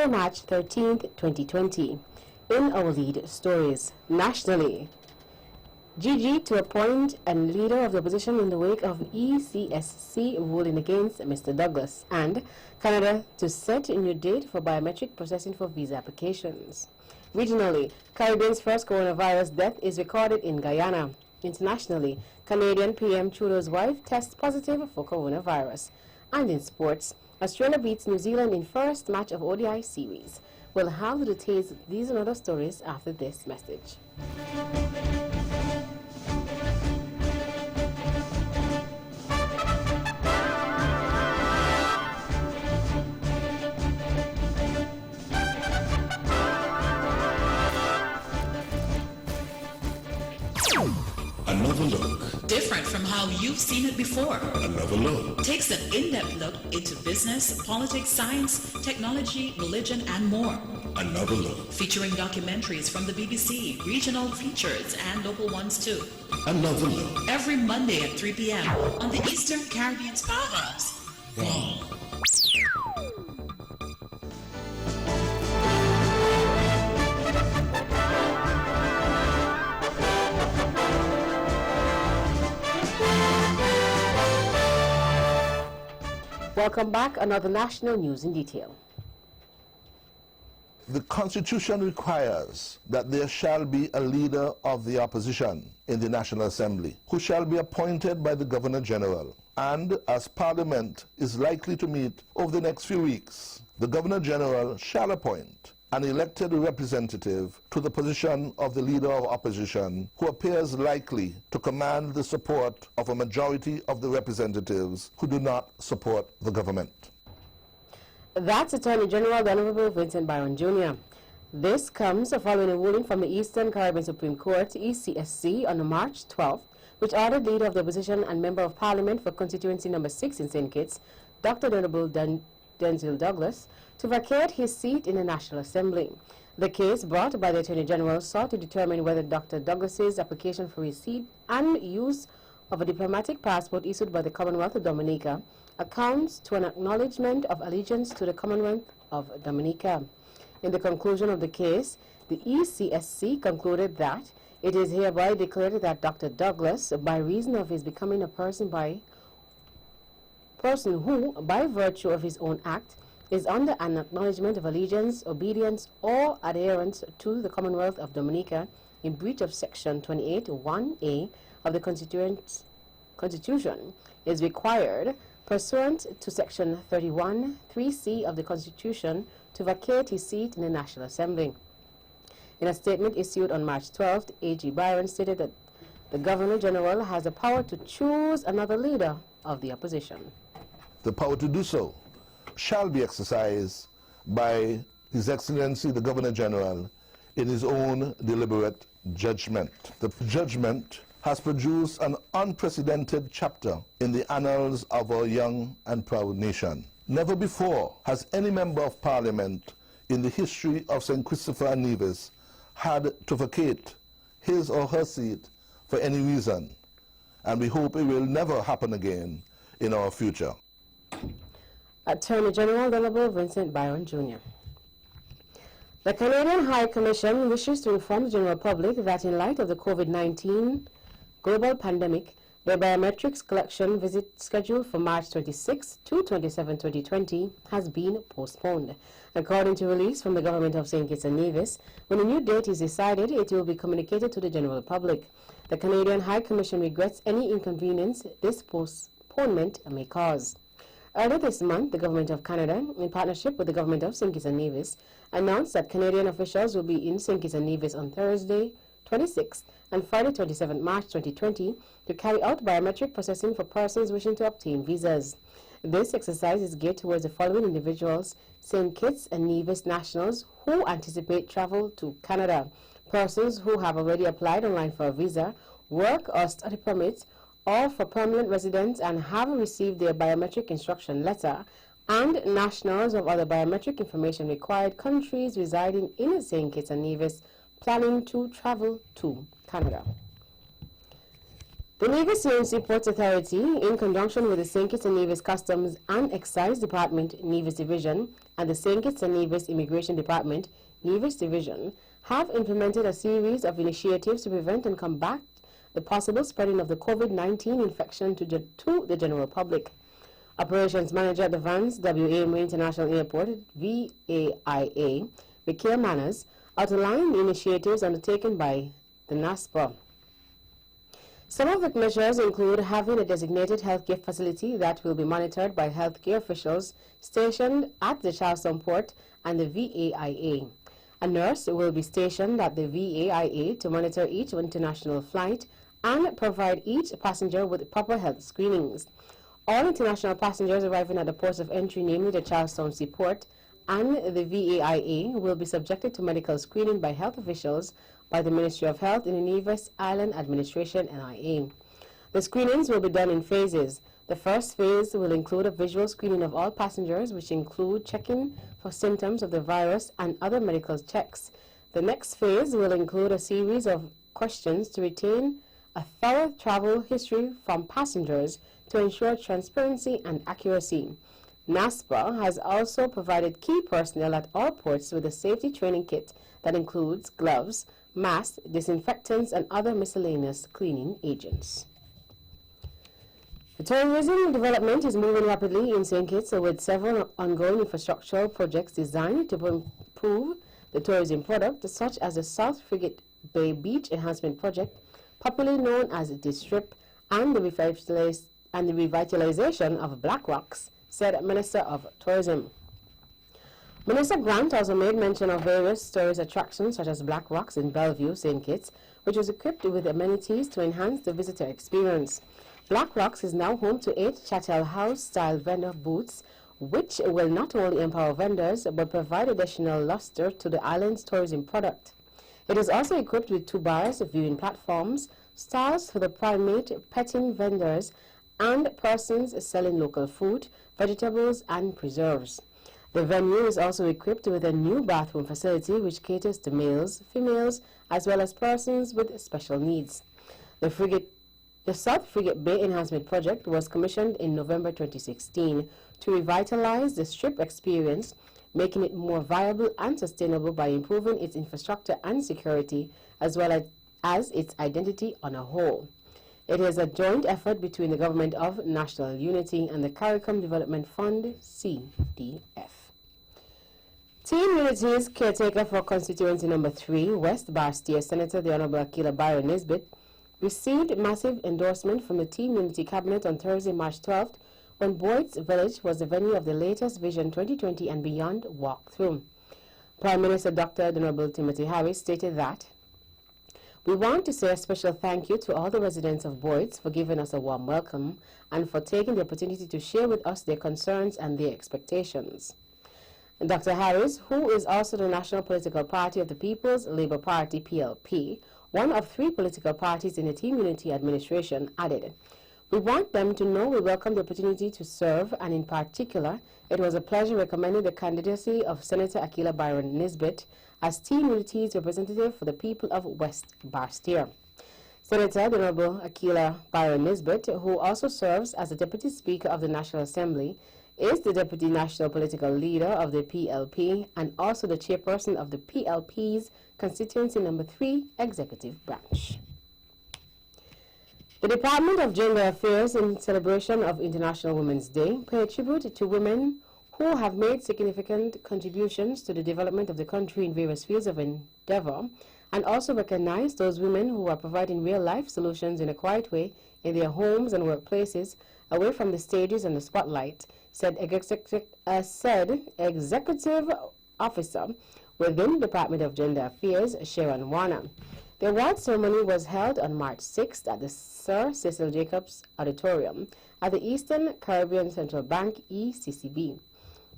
Monday, March 13th, 2020. In our lead stories, nationally, GG to appoint a leader of the opposition in the wake of ECSC ruling against Mr. Douglas, and Canada to set a new date for biometric processing for visa applications. Regionally, Caribbean's first coronavirus death is recorded in Guyana. Internationally, Canadian PM Trudeau's wife tests positive for coronavirus. And in sports, Australia beats New Zealand in first match of ODI series. We'll have the details of these and other stories after this message. Another look. Different from how you've seen it before. Another look. Takes an in-depth look into business, politics, science, technology, religion, and more. Another look. Featuring documentaries from the BBC, regional features, and local ones too. Another look. Every Monday at 3 p.m. on the Eastern Caribbean's Powerhouse. Wow. Welcome back. Another national news in detail. The Constitution requires that there shall be a leader of the opposition in the National Assembly who shall be appointed by the Governor-General. And as Parliament is likely to meet over the next few weeks, the Governor-General shall appoint an elected representative to the position of the Leader of Opposition who appears likely to command the support of a majority of the representatives who do not support the government. That's Attorney General the Honorable Vincent Byron Jr. This comes following a ruling from the Eastern Caribbean Supreme Court, ECSC, on March 12th, which ordered Leader of the Opposition and Member of Parliament for Constituency Number 6 in St. Kitts, Dr. Honorable Denzil Douglas, to vacate his seat in the National Assembly. The case brought by the Attorney General sought to determine whether Dr. Douglas's application for receipt and use of a diplomatic passport issued by the Commonwealth of Dominica accounts to an acknowledgement of allegiance to the Commonwealth of Dominica. In the conclusion of the case, the ECSC concluded that it is hereby declared that Dr. Douglas, by reason of his becoming a person who, by virtue of his own act, is under an acknowledgement of allegiance, obedience, or adherence to the Commonwealth of Dominica in breach of Section 28(1)(a) of the Constitution, is required, pursuant to Section 31(3)(c) of the Constitution, to vacate his seat in the National Assembly. In a statement issued on March 12th, A.G. Byron stated that the Governor-General has the power to choose another leader of the opposition. The power to do so shall be exercised by His Excellency the Governor-General in his own deliberate judgment. The judgment has produced an unprecedented chapter in the annals of our young and proud nation. Never before has any member of Parliament in the history of St. Christopher and Nevis had to vacate his or her seat for any reason, and we hope it will never happen again in our future. Attorney General the Honorable Vincent Byron Jr. The Canadian High Commission wishes to inform the general public that in light of the COVID-19 global pandemic, the biometrics collection visit scheduled for March 26 to 27, 2020 has been postponed. According to release from the government of St. Kitts and Nevis, when a new date is decided, it will be communicated to the general public. The Canadian High Commission regrets any inconvenience this postponement may cause. Earlier this month, the Government of Canada, in partnership with the Government of St. Kitts and Nevis, announced that Canadian officials will be in St. Kitts and Nevis on Thursday, 26th and Friday, 27th March 2020 to carry out biometric processing for persons wishing to obtain visas. This exercise is geared towards the following individuals: St. Kitts and Nevis nationals who anticipate travel to Canada, persons who have already applied online for a visa, work or study permits, or for permanent residents and have received their biometric instruction letter, and nationals of other biometric information required countries residing in St. Kitts and Nevis planning to travel to Canada. The Nevis CNC Ports Authority, in conjunction with the St. Kitts and Nevis Customs and Excise Department, Nevis Division, and the St. Kitts and Nevis Immigration Department, Nevis Division, have implemented a series of initiatives to prevent and combat the possible spreading of the COVID-19 infection to the general public. Operations Manager at the Vance W.A. International Airport, VAIA, Mikhail Manners, outlined the initiatives undertaken by the NASPA. Some of the measures include having a designated healthcare facility that will be monitored by healthcare officials stationed at the Charleston port and the VAIA. A nurse will be stationed at the VAIA to monitor each international flight and provide each passenger with proper health screenings. All international passengers arriving at the ports of entry, namely the Charleston Seaport and the VAIA, will be subjected to medical screening by health officials by the Ministry of Health in the Nevis Island Administration, NIA. The screenings will be done in phases. The first phase will include a visual screening of all passengers, which include checking for symptoms of the virus and other medical checks. The next phase will include a series of questions to retain a thorough travel history from passengers to ensure transparency and accuracy. NASPA has also provided key personnel at all ports with a safety training kit that includes gloves, masks, disinfectants, and other miscellaneous cleaning agents. The tourism development is moving rapidly in St. Kitts with several ongoing infrastructural projects designed to improve the tourism product, such as the South Frigate Bay Beach Enhancement Project, popularly known as the Strip, and the revitalization of Black Rocks, said Minister of Tourism. Minister Grant also made mention of various tourist attractions such as Black Rocks in Bellevue, St. Kitts, which was equipped with amenities to enhance the visitor experience. Black Rocks is now home to 8 Chattel House-style vendor booths, which will not only empower vendors but provide additional luster to the island's tourism product. It is also equipped with 2 bars, viewing platforms, stalls for the primate petting vendors, and persons selling local fruit, vegetables, and preserves. The venue is also equipped with a new bathroom facility which caters to males, females, as well as persons with special needs. The South Frigate Bay Enhancement Project was commissioned in November 2016 to revitalize the Strip experience, making it more viable and sustainable by improving its infrastructure and security, as well as its identity on a whole. It is a joint effort between the Government of National Unity and the CARICOM Development Fund, CDF. Team Unity's caretaker for constituency number 3, West Barstier, Senator the Honorable Akila Byron Nisbet, received massive endorsement from the Team Unity Cabinet on Thursday, March 12th, when Boyd's Village was the venue of the latest Vision 2020 and Beyond walkthrough. Prime Minister Dr. Honorable Timothy Harris stated that, "We want to say a special thank you to all the residents of Boyd's for giving us a warm welcome and for taking the opportunity to share with us their concerns and their expectations." And Dr. Harris, who is also the National Political Party of the People's Labour Party, PLP, one of 3 political parties in the Team Unity administration, added, "We want them to know we welcome the opportunity to serve, and in particular, it was a pleasure recommending the candidacy of Senator Akila Byron Nisbet as Team Unity's representative for the people of West Barstier." Senator the Honorable Akila Byron Nisbet, who also serves as the Deputy Speaker of the National Assembly, is the Deputy National Political Leader of the PLP and also the Chairperson of the PLP's Constituency Number 3 Executive Branch. The Department of Gender Affairs, in celebration of International Women's Day, paid tribute to women who have made significant contributions to the development of the country in various fields of endeavor, and also recognized those women who are providing real-life solutions in a quiet way in their homes and workplaces, away from the stages and the spotlight, said Executive Officer within the Department of Gender Affairs, Sharon Warner. The award ceremony was held on March 6th at the Sir Cecil Jacobs Auditorium at the Eastern Caribbean Central Bank, ECCB.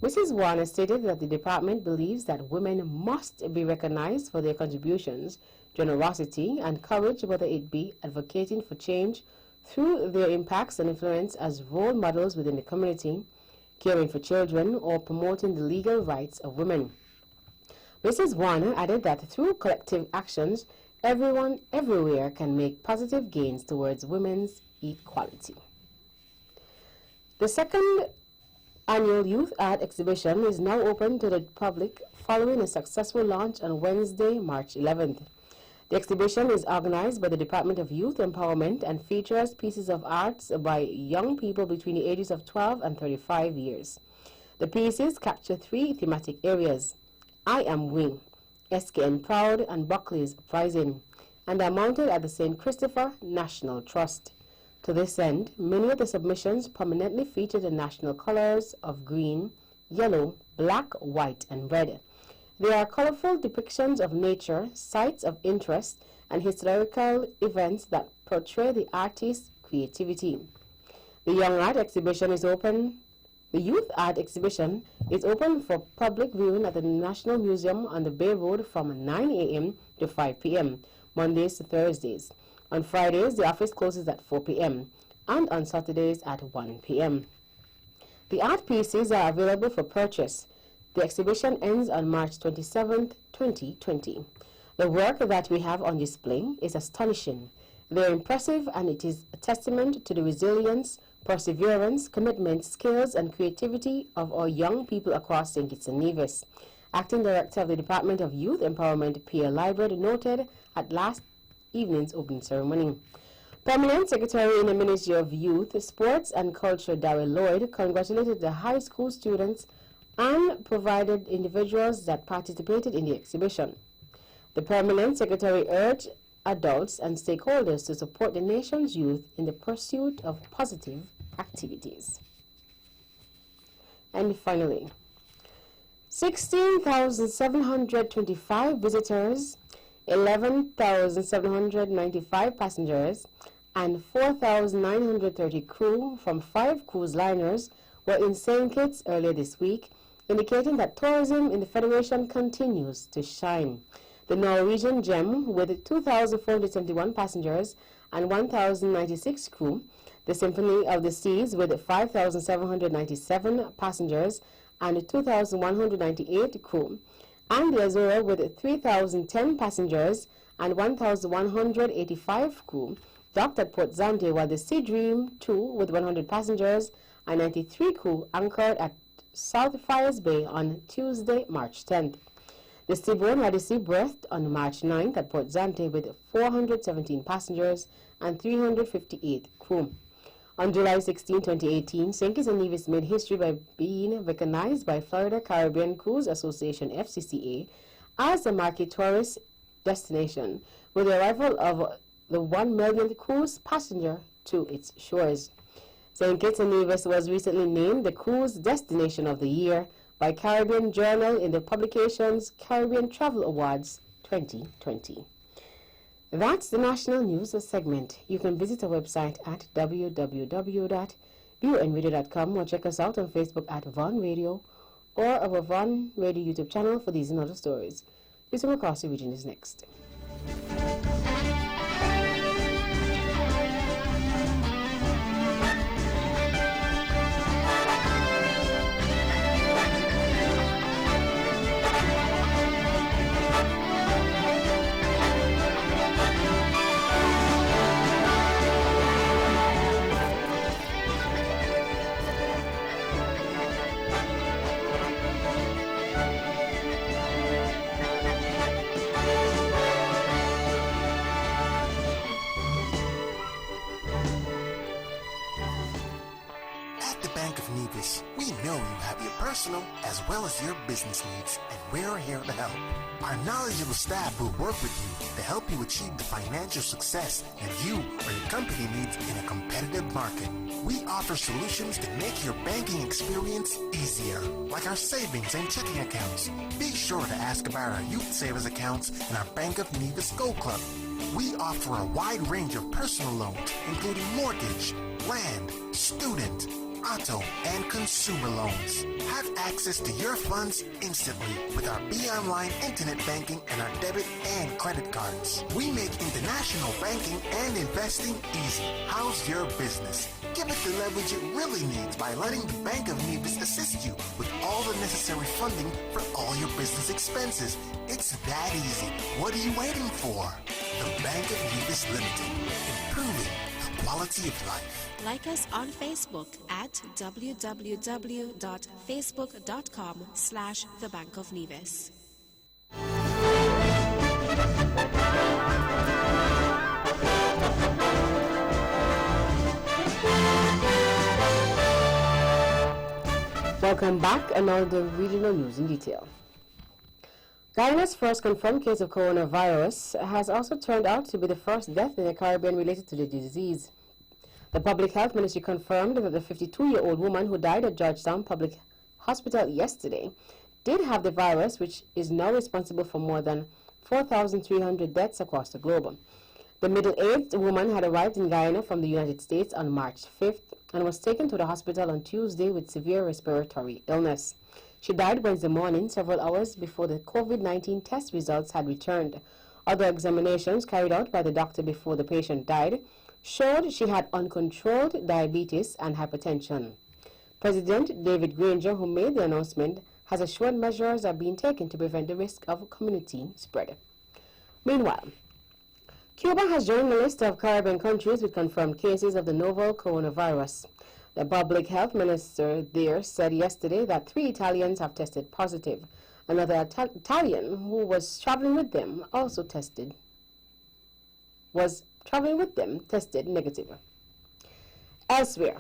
Mrs. Warner stated that the department believes that women must be recognized for their contributions, generosity, and courage, whether it be advocating for change through their impacts and influence as role models within the community, caring for children, or promoting the legal rights of women. Mrs. Warner added that through collective actions, everyone, everywhere can make positive gains towards women's equality. The second annual Youth Art Exhibition is now open to the public following a successful launch on Wednesday, March 11th. The exhibition is organized by the Department of Youth Empowerment and features pieces of arts by young people between the ages of 12 and 35 years. The pieces capture three thematic areas: I Am Wing, SKN Proud, and Buckley's Uprising, and are mounted at the St. Christopher National Trust. To this end, many of the submissions prominently feature the national colors of green, yellow, black, white, and red. They are colorful depictions of nature, sites of interest, and historical events that portray the artist's creativity. The Youth Art Exhibition is open for public viewing at the National Museum on the Bay Road from 9 a.m. to 5 p.m., Mondays to Thursdays. On Fridays, the office closes at 4 p.m., and on Saturdays at 1 p.m. The art pieces are available for purchase. The exhibition ends on March 27, 2020. The work that we have on display is astonishing. They are impressive, and it is a testament to the resilience, perseverance, commitment, skills, and creativity of our young people across St. Kitts and Nevis. Acting Director of the Department of Youth Empowerment, Pierre Librad, noted at last evening's opening ceremony. Permanent Secretary in the Ministry of Youth, Sports and Culture, Darrell Lloyd, congratulated the high school students and provided individuals that participated in the exhibition. The Permanent Secretary urged adults and stakeholders to support the nation's youth in the pursuit of positive activities. And finally, 16,725 visitors, 11,795 passengers, and 4,930 crew from 5 cruise liners were in St. Kitts earlier this week, indicating that tourism in the Federation continues to shine. The Norwegian Gem, with 2,471 passengers and 1,096 crew, the Symphony of the Seas, with 5,797 passengers and 2,198 crew, and the Azura, with 3,010 passengers and 1,185 crew, docked at Port Zante, while the Sea Dream 2, with 100 passengers and 93 crew, anchored at South Friars Bay on Tuesday, March 10th. The Seabourn had a sea berthed on March 9th at Port Zante with 417 passengers and 358 crew. On July 16, 2018, St. Kitts and Nevis made history by being recognized by Florida Caribbean Cruise Association, FCCA, as a marquee tourist destination with the arrival of the 1 millionth cruise passenger to its shores. St. Kitts and Nevis was recently named the Cruise Destination of the Year by Caribbean Journal in the publication's Caribbean Travel Awards 2020. That's the national news segment. You can visit our website at www.vonradio.com or check us out on Facebook at Von Radio or our Von Radio YouTube channel for these and other stories. This from across the region is next. We know you have your personal as well as your business needs, and we're here to help. Our knowledgeable staff will work with you to help you achieve the financial success that you or your company needs in a competitive market. We offer solutions to make your banking experience easier, like our savings and checking accounts. Be sure to ask about our youth savings accounts and our Bank of Nevis Gold Club. We offer a wide range of personal loans, including mortgage, land, student, auto, and consumer loans. Have access to your funds instantly with our BeOnline internet banking and our debit and credit cards. We make international banking and investing easy. How's your business? Give it the leverage it really needs by letting the Bank of Nevis assist you with all the necessary funding for all your business expenses. It's that easy. What are you waiting for? The Bank of Nevis Limited, improving the quality of life. Like us on Facebook at www.facebook.com/The Bank of Nevis. Welcome back, and now the regional news in detail. Guyana's first confirmed case of coronavirus has also turned out to be the first death in the Caribbean related to the disease. The Public Health Ministry confirmed that the 52-year-old woman who died at Georgetown Public Hospital yesterday did have the virus, which is now responsible for more than 4,300 deaths across the globe. The middle-aged woman had arrived in Guyana from the United States on March 5th and was taken to the hospital on Tuesday with severe respiratory illness. She died Wednesday morning, several hours before the COVID-19 test results had returned. Other examinations carried out by the doctor before the patient died showed she had uncontrolled diabetes and hypertension. President David Granger, who made the announcement, has assured measures are being taken to prevent the risk of community spread. Meanwhile, Cuba has joined the list of Caribbean countries with confirmed cases of the novel coronavirus. The public health minister there said yesterday that 3 Italians have tested positive. Another Italian who was traveling with them tested negative. Elsewhere,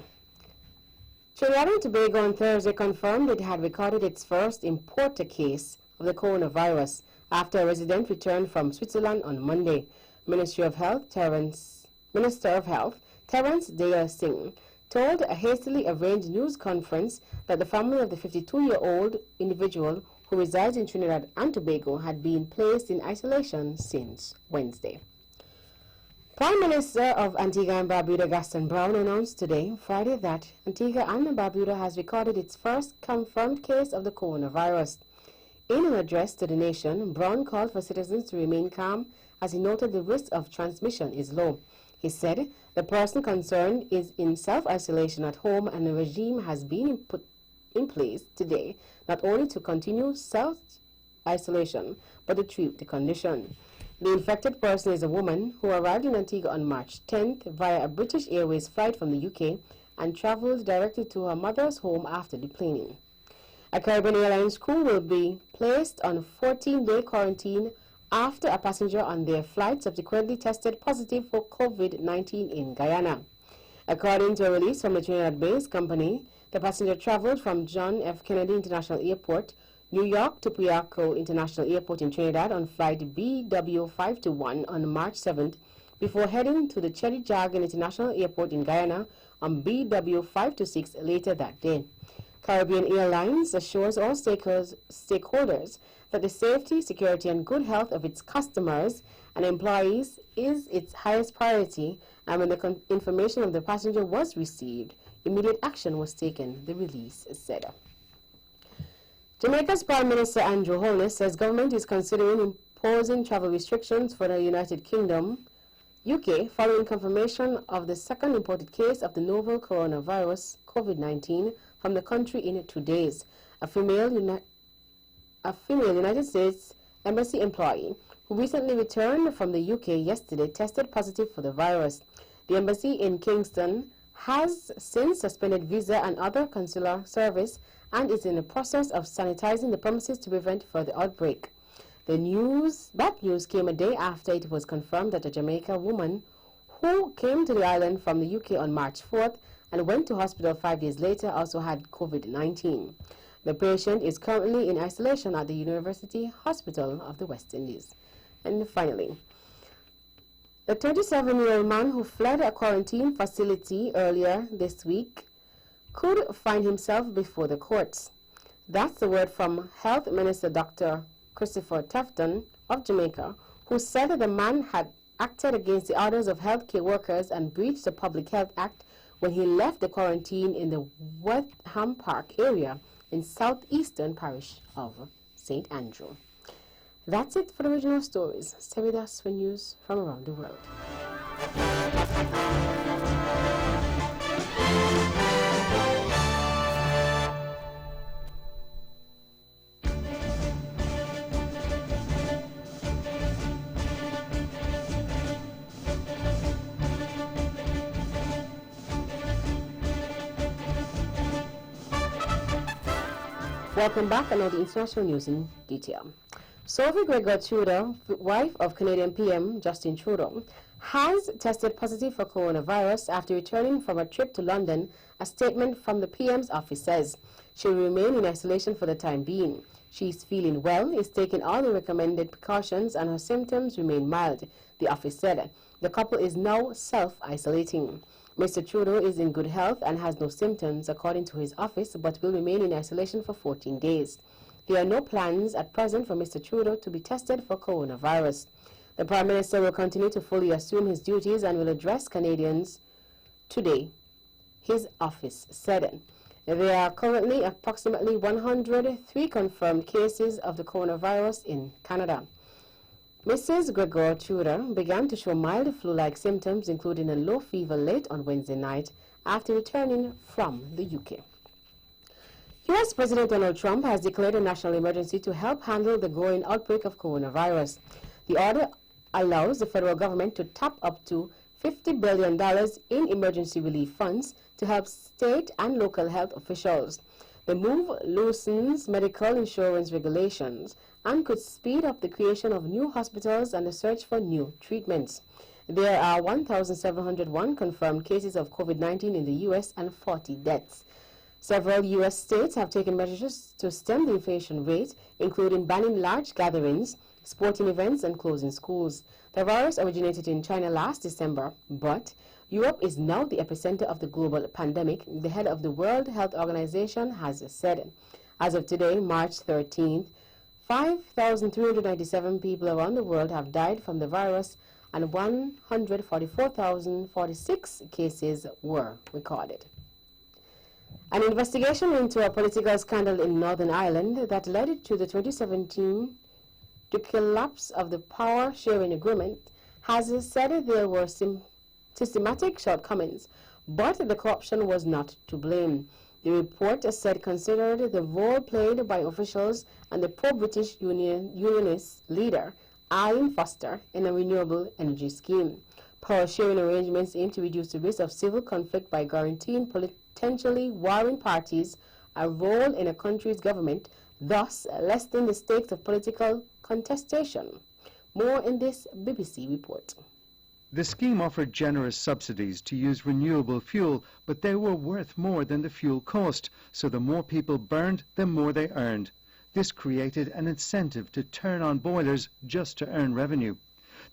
Trinidad and Tobago on Thursday confirmed it had recorded its first importer case of the coronavirus after a resident returned from Switzerland on Monday. Minister of Health Terence Dale Singh told a hastily arranged news conference that the family of the 52-year-old individual who resides in Trinidad and Tobago had been placed in isolation since Wednesday. Prime Minister of Antigua and Barbuda Gaston Brown announced today, Friday, that Antigua and Barbuda has recorded its first confirmed case of the coronavirus. In an address to the nation, Brown called for citizens to remain calm as he noted the risk of transmission is low. He said the person concerned is in self-isolation at home and a regime has been put in place today not only to continue self-isolation but to treat the condition. The infected person is a woman who arrived in Antigua on March 10th via a British Airways flight from the UK and traveled directly to her mother's home after deplaning. A Caribbean Airlines crew will be placed on 14-day quarantine after a passenger on their flight subsequently tested positive for COVID-19 in Guyana. According to a release from the Trinidad-based company, the passenger traveled from John F. Kennedy International Airport, New York to Puyallup International Airport in Trinidad on flight BW521 on March 7th before heading to the Cheddi Jagan International Airport in Guyana on BW526 later that day. Caribbean Airlines assures all stakeholders that the safety, security, and good health of its customers and employees is its highest priority, and when the information of the passenger was received, immediate action was taken, the release said. Jamaica's Prime Minister Andrew Holness says government is considering imposing travel restrictions for the United Kingdom, UK, following confirmation of the second imported case of the novel coronavirus, COVID-19, from the country in 2 days. A female United States Embassy employee who recently returned from the UK yesterday tested positive for the virus. The embassy in Kingston has since suspended visa and other consular service and is in the process of sanitizing the premises to prevent further outbreak. That news came a day after it was confirmed that a Jamaican woman who came to the island from the UK on March 4th and went to hospital 5 days later also had COVID-19. The patient is currently in isolation at the University Hospital of the West Indies. And finally, the 27-year-old man who fled a quarantine facility earlier this week could find himself before the courts. That's the word from Health Minister Dr. Christopher Tufton of Jamaica, who said that the man had acted against the orders of healthcare workers and breached the Public Health Act when he left the quarantine in the Wetham Park area in southeastern parish of St. Andrew. That's it for the regional stories. Stay with us for news from around the world. Welcome back, and now the international news in detail. Sophie Gregoire Trudeau, wife of Canadian PM Justin Trudeau, has tested positive for coronavirus after returning from a trip to London. A statement from the PM's office says she will remain in isolation for the time being. She is feeling well, is taking all the recommended precautions, and her symptoms remain mild, the office said. The couple is now self-isolating. Mr. Trudeau is in good health and has no symptoms, according to his office, but will remain in isolation for 14 days. There are no plans at present for Mr. Trudeau to be tested for coronavirus. The Prime Minister will continue to fully assume his duties and will address Canadians today, his office said. There are currently approximately 103 confirmed cases of the coronavirus in Canada. Mrs. Gregoire Trudeau began to show mild flu-like symptoms, including a low fever late on Wednesday night after returning from the UK. U.S. President Donald Trump has declared a national emergency to help handle the growing outbreak of coronavirus. The order allows the federal government to tap up to $50 billion in emergency relief funds to help state and local health officials. The move loosens medical insurance regulations and could speed up the creation of new hospitals and the search for new treatments. There are 1,701 confirmed cases of COVID-19 in the U.S. and 40 deaths. Several U.S. states have taken measures to stem the inflation rate, including banning large gatherings, sporting events, and closing schools. The virus originated in China last December, but Europe is now the epicenter of the global pandemic, the head of the World Health Organization has said. As of today, March 13th, 5,397 people around the world have died from the virus and 144,046 cases were recorded. An investigation into a political scandal in Northern Ireland that led to the 2017 collapse of the power-sharing agreement has said there were systematic shortcomings, but the corruption was not to blame. The report said considered the role played by officials and the pro-British unionist leader, Arlene Foster, in a renewable energy scheme. Power-sharing arrangements aim to reduce the risk of civil conflict by guaranteeing potentially warring parties a role in a country's government, thus lessening the stakes of political contestation. More in this BBC report. The scheme offered generous subsidies to use renewable fuel, but they were worth more than the fuel cost, so the more people burned, the more they earned. This created an incentive to turn on boilers just to earn revenue.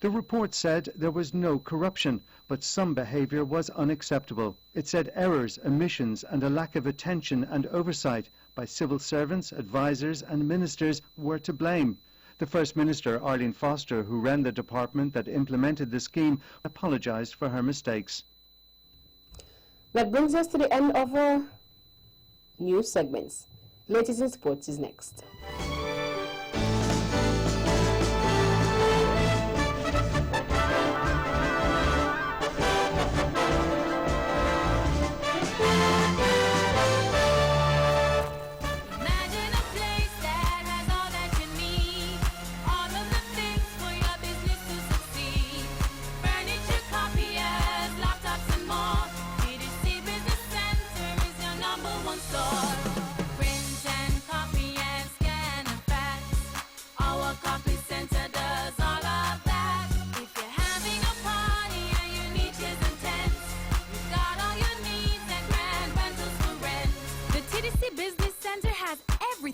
The report said there was no corruption, but some behaviour was unacceptable. It said errors, omissions and a lack of attention and oversight by civil servants, advisers and ministers were to blame. The First Minister, Arlene Foster, who ran the department that implemented the scheme, apologised for her mistakes. That brings us to the end of our news segments. Latest in sports is next.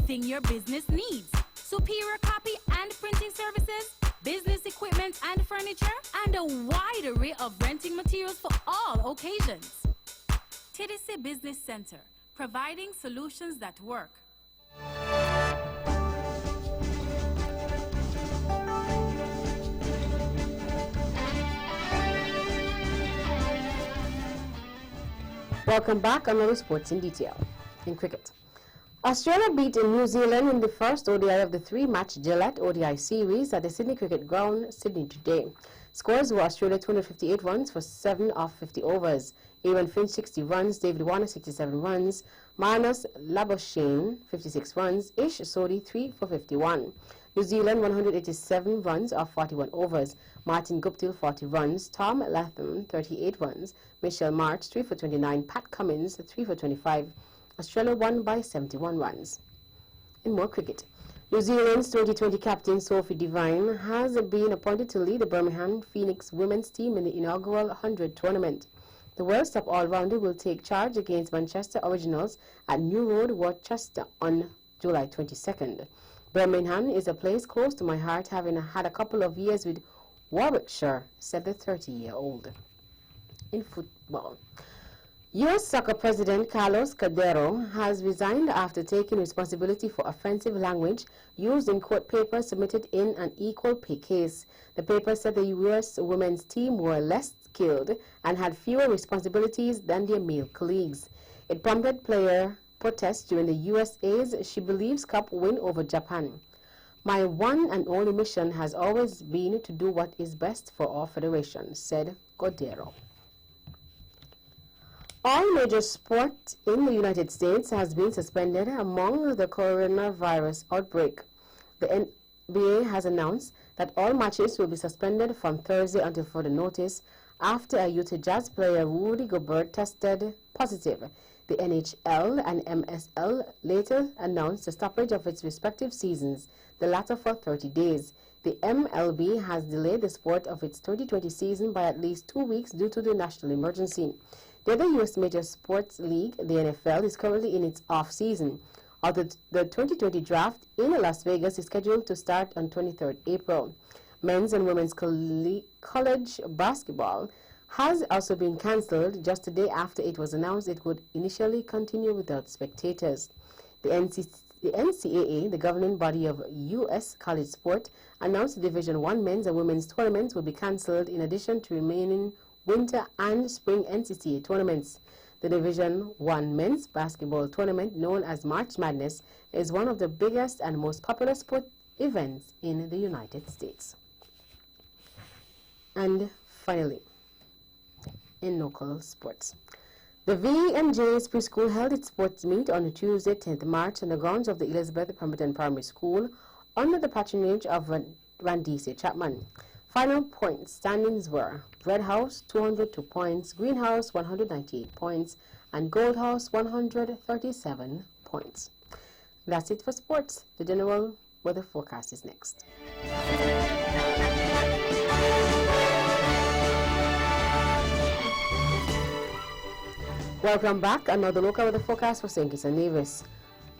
Your business needs. Superior copy and printing services, business equipment and furniture, and a wide array of renting materials for all occasions. TDC Business Center, providing solutions that work. Welcome back. Another sports in detail. In cricket, Australia beat New Zealand in the first ODI of the three-match Gillette ODI series at the Sydney Cricket Ground, Sydney today. Scores were Australia 258 runs for 7 of 50 overs, Aaron Finch 60 runs, David Warner 67 runs, Marnus Labuschagne 56 runs, Ish Sodhi 3 for 51. New Zealand 187 runs of 41 overs, Martin Guptill 40 runs, Tom Latham 38 runs, Michelle March 3 for 29, Pat Cummins 3 for 25. Australia won by 71 runs. In more cricket, New Zealand's 2020 captain Sophie Devine has been appointed to lead the Birmingham Phoenix women's team in the inaugural 100 tournament. The world's top all-rounder will take charge against Manchester Originals at New Road, Worcester on July 22nd. Birmingham is a place close to my heart, having had a couple of years with Warwickshire, said the 30-year-old. In football, U.S. Soccer President Carlos Cordero has resigned after taking responsibility for offensive language used in court papers submitted in an equal pay case. The paper said the U.S. women's team were less skilled and had fewer responsibilities than their male colleagues. It prompted player protests during the USA's She Believes Cup win over Japan. My one and only mission has always been to do what is best for our federation, said Cordero. All major sport in the United States has been suspended among the coronavirus outbreak. The NBA has announced that all matches will be suspended from Thursday until further notice after a Utah Jazz player, Rudy Gobert, tested positive. The NHL and MSL later announced the stoppage of its respective seasons, the latter for 30 days. The MLB has delayed the sport of its 2020 season by at least 2 weeks due to the national emergency. The other U.S. major sports league, the NFL, is currently in its off-season. Although the 2020 draft in Las Vegas is scheduled to start on 23rd April. Men's and women's college basketball has also been cancelled just a day after it was announced it would initially continue without spectators. The NCAA, the governing body of U.S. college sport, announced the Division I men's and women's tournaments will be cancelled in addition to remaining winter and spring NCAA tournaments. The Division I men's basketball tournament, known as March Madness, is one of the biggest and most popular sport events in the United States. And finally, in local sports, the V&J's preschool held its sports meet on Tuesday, 10th March, on the grounds of the Elizabeth Pemberton Primary School under the patronage of Randice Chapman. Final point standings were Red House 202 points, Green House 198 points, and Gold House 137 points. That's it for sports. The general weather forecast is next. Welcome back. Another look at the forecast for St. Kitts and Nevis.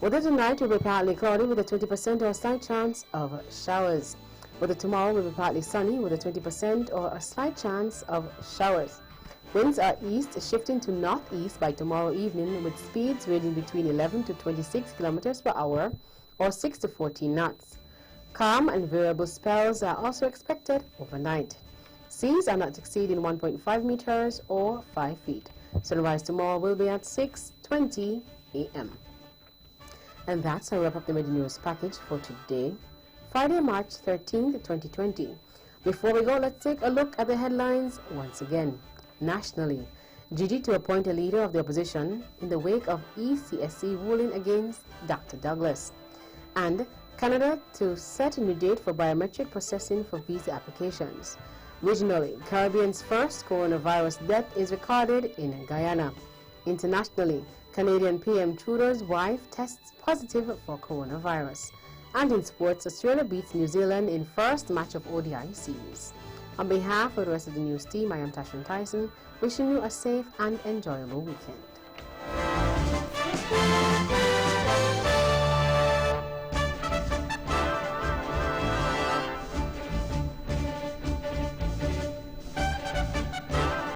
Weather tonight will be partly cloudy with a 20% or a slight chance of showers. Weather tomorrow will be partly sunny with a 20% or a slight chance of showers. Winds are east shifting to northeast by tomorrow evening with speeds ranging between 11 to 26 kilometers per hour or 6 to 14 knots. Calm and variable spells are also expected overnight. Seas are not exceeding 1.5 meters or 5 feet. Sunrise tomorrow will be at 6:20 a.m. And that's how we wrap up the Media News package for today, Friday, March 13th, 2020. Before we go, let's take a look at the headlines once again. Nationally, Gigi to appoint a leader of the opposition in the wake of ECSC ruling against Dr. Douglas. And Canada to set a new date for biometric processing for visa applications. Regionally, Caribbean's first coronavirus death is recorded in Guyana. Internationally, Canadian PM Trudeau's wife tests positive for coronavirus. And in sports, Australia beats New Zealand in first match of ODI series. On behalf of the rest of the news team, I am Tashan Tyson, wishing you a safe and enjoyable weekend.